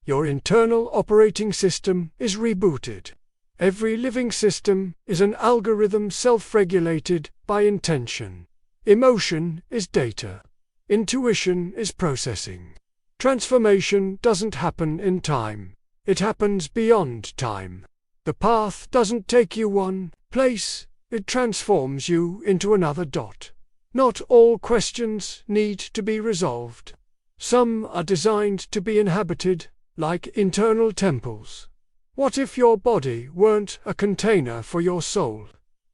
Your internal operating system is rebooted. Every living system is an algorithm self-regulated by intention. Emotion is data. Intuition is processing. Transformation doesn't happen in time. It happens beyond time. The path doesn't take you one place, it transforms you into another dot. Not all questions need to be resolved. Some are designed to be inhabited, like internal temples. What if your body weren't a container for your soul,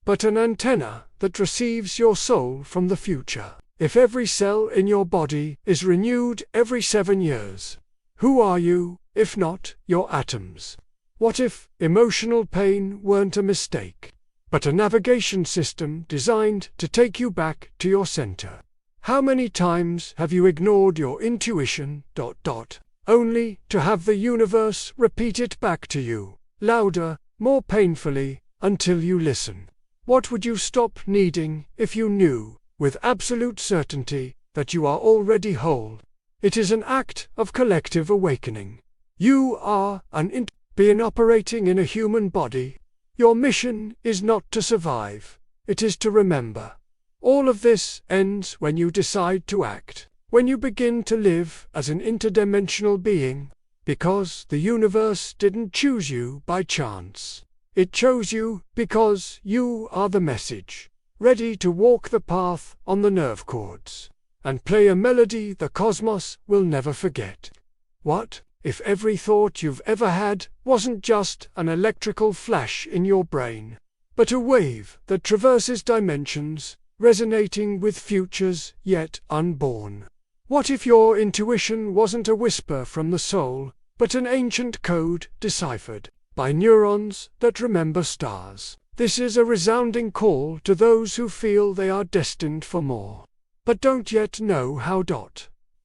but an antenna that receives your soul from the future? If every cell in your body is renewed every 7 years, who are you, if not your atoms? What if emotional pain weren't a mistake, but a navigation system designed to take you back to your center? How many times have you ignored your intuition, only to have the universe repeat it back to you, louder, more painfully, until you listen? What would you stop needing if you knew, with absolute certainty, that you are already whole? It is an act of collective awakening. You are an being operating in a human body. Your mission is not to survive, it is to remember. All of this ends when you decide to act, when you begin to live as an interdimensional being, because the universe didn't choose you by chance. It chose you because you are the message, ready to walk the path on the nerve cords, and play a melody the cosmos will never forget. What if every thought you've ever had wasn't just an electrical flash in your brain, but a wave that traverses dimensions, resonating with futures yet unborn? What if your intuition wasn't a whisper from the soul, but an ancient code deciphered by neurons that remember stars? This is a resounding call to those who feel they are destined for more, but don't yet know how.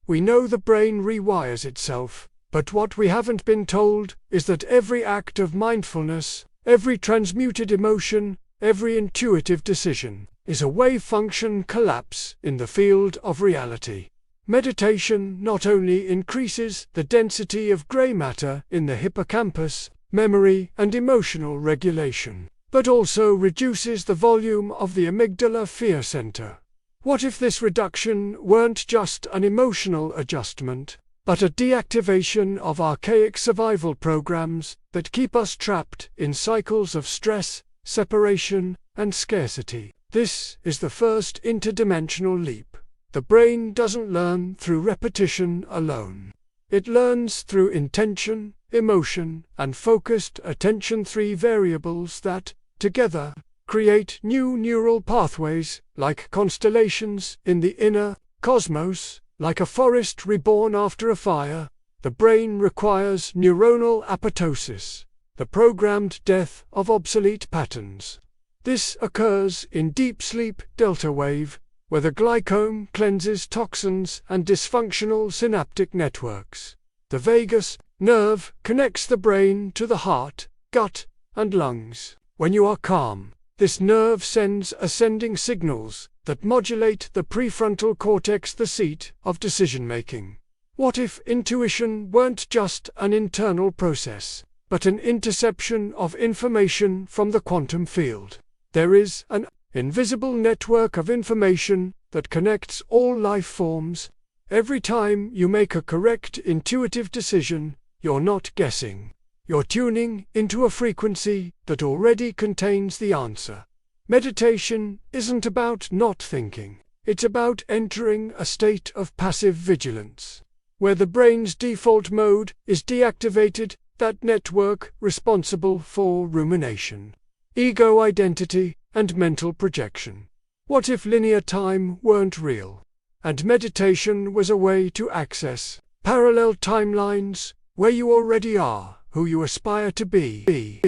We know the brain rewires itself, but what we haven't been told is that every act of mindfulness, every transmuted emotion, every intuitive decision, is a wave function collapse in the field of reality. Meditation not only increases the density of gray matter in the hippocampus, memory and emotional regulation, but also reduces the volume of the amygdala fear center. What if this reduction weren't just an emotional adjustment, but a deactivation of archaic survival programs that keep us trapped in cycles of stress, separation, and scarcity? This is the first interdimensional leap. The brain doesn't learn through repetition alone. It learns through intention, emotion, and focused attention, 3 variables that, together, create new neural pathways, like constellations in the inner cosmos, like a forest reborn after a fire. The brain requires neuronal apoptosis, the programmed death of obsolete patterns. This occurs in deep sleep delta wave, where the glycome cleanses toxins and dysfunctional synaptic networks. The vagus nerve connects the brain to the heart, gut, and lungs. When you are calm, this nerve sends ascending signals that modulate the prefrontal cortex, the seat of decision-making. What if intuition weren't just an internal process, but an interception of information from the quantum field? There is an invisible network of information that connects all life forms. Every time you make a correct intuitive decision, you're not guessing. You're tuning into a frequency that already contains the answer. Meditation isn't about not thinking. It's about entering a state of passive vigilance, where the brain's default mode is deactivated, that network responsible for rumination, ego identity, and mental projection. What if linear time weren't real, and meditation was a way to access parallel timelines, where you already are who you aspire to be?